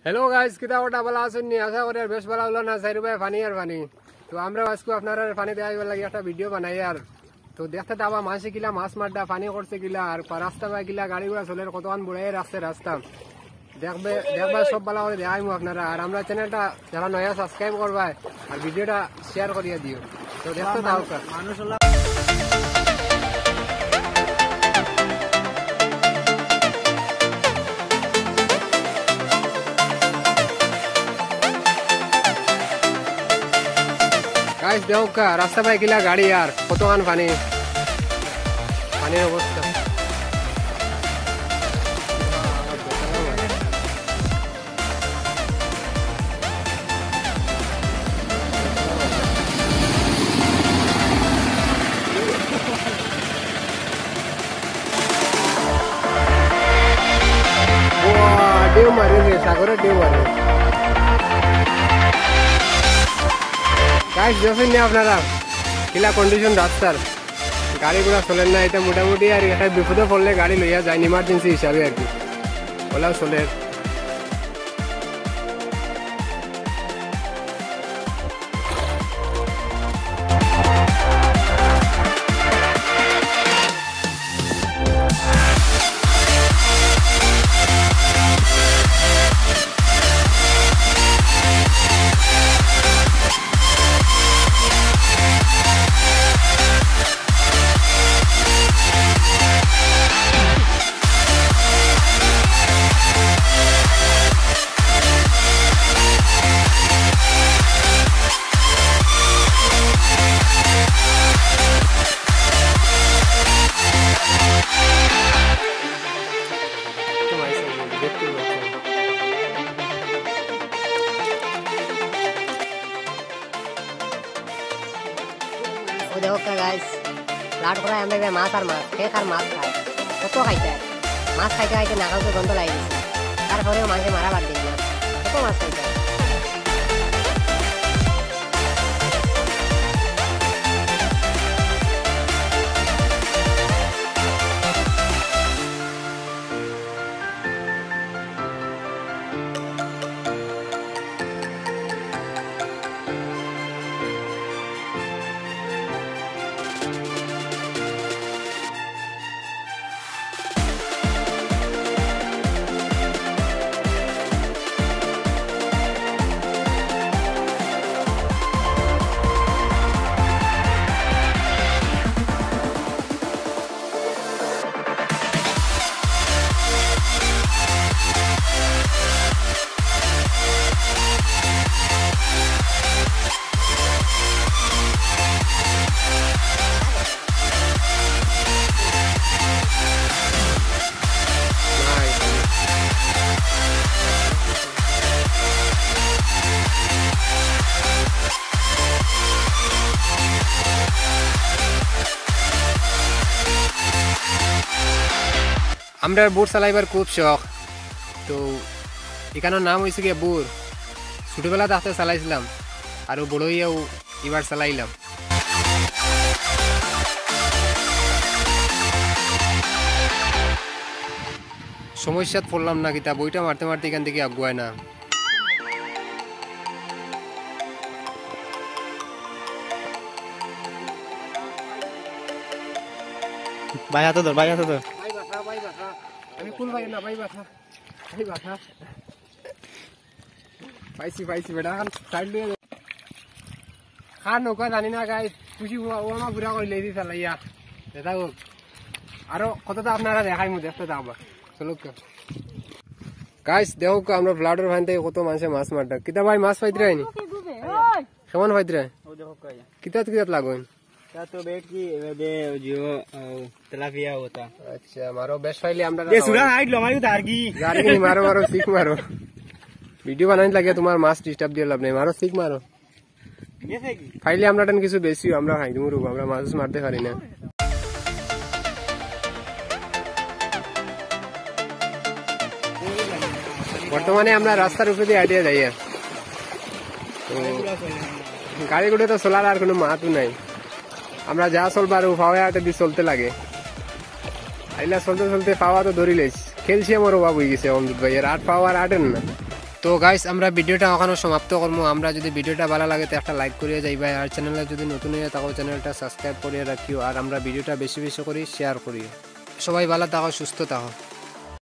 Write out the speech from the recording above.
Hello guys किता ওটা ভালো আছেন নি আশা করি বেশ ভালো হলো না 4 রুপয়ে পানি আর পানি তো আমরা আজকে আপনারা পানি দেওয়ার লাগি একটা ভিডিও বানাই আর তো দেখতে দাবা মাসে কিলা মাছ মারডা পানি করছে কিলা আর রাস্তা বাই কিলা গাড়ি ঘোড়া চলে কতক্ষণ বড়াই রাস্তা দেখবে সব ভালো করে দেখাইমু আপনারা আর আমরা চ্যানেলটা যারা নয়া সাবস্ক্রাইব করবা আর ভিডিওটা শেয়ার করিয়া দিও তো দেখতে দাও মানুষ गाइस देखो का रास्ता पे किला गाड़ी यार कतखान पानी अवस्था डेव मारे सागर डेव मारे गाइस দেখেন না আপনারা কিলা কন্ডিশন রাস্তার গাড়িগুলো চলে না এটা মোটামুটি আর এটা বিপদে পড়লে গাড়ি লইয়া যায় ইমার্জেন্সি হিসাবে আর কি ওলাও চলে देखो क्या गाइस लाट पड़ा हम देखते माछ और माछ के खार माछ खाए कत खाइते माछ खाइते खाइते नाकाल के गंध लाई दिছে তারপরে মাছে মারা বাদ দিয়ে কত মাছ খাইতে আমরা বোট চালাইবার খুব শখ তো এখানের নাম হয়েছে কি বোর ছোটবেলা তাতে চালাইছিলাম আর বড় হইয়াও এবার চালাইলাম সমস্যাত পড়লাম না কিতা বইটা মারতে মারতে এখান থেকে আগুয়ায় না ভাই হাতে ধর আমি কোন ভাই না ভাই বাথা পাইছি বেটা সাইড লিয়ে খান নৌকা জানি না গাই খুশি ওমা বুড়া করে লেদি চালাইয়া দেখা হোক আরো কতটা আপনারা দেখাই মু দেখতে যাবা চলো গাইস দেখো আমরা ফ্লাডের ভান থেকে কত মানুষে মাছ মারটা কিতা ভাই মাছ পাইতে রাইনি কেমন পাইতে রাই কিতাত লাগোন तो बैठ की जो तिलापिया होता अच्छा मारो बेस्ट फाइल আমরা ये सुरा हाइट लो मारू तारगी गाड़ी नहीं मारो सीख मारो वीडियो बनाने लगे तुम्हारा मास डिस्टर्ब दिया लब नहीं मारो सीख मारो कैसे की फाइले আমরা টান কিছু বেশি আমরা খাই দিমু আমরা মাছ মারতে পারি না বর্তমানে আমরা রাস্তার উপরে দিয়ে আইডিয়া যাই তো গাড়িগুলো তো চলার আর কোনো মাতু নাই আমরা যা চলবার উফাওয়া আটে দিয়ে চলতে লাগে আইলা চলতে চলতে পাওয়া তো ধরি লাইছি ক্যালসিয়ামের অভাব হয়ে গেছে অমৃত ভাই এর আট পাওয়ার আটেন না তো গাইস আমরা ভিডিওটা ওখানে সমাপ্ত করবো। আমরা যদি ভিডিওটা ভালো লাগে তো একটা লাইক করিয়ে যাইবা, আর চ্যানেলে যদি নতুন হয়ে থাকো চ্যানেলটা সাবস্ক্রাইব করিয়ে রাখিও, আর আমরা ভিডিওটা বেশি বেশি করি শেয়ার করি। সবাই ভালো থাকো, সুস্থ থাকো।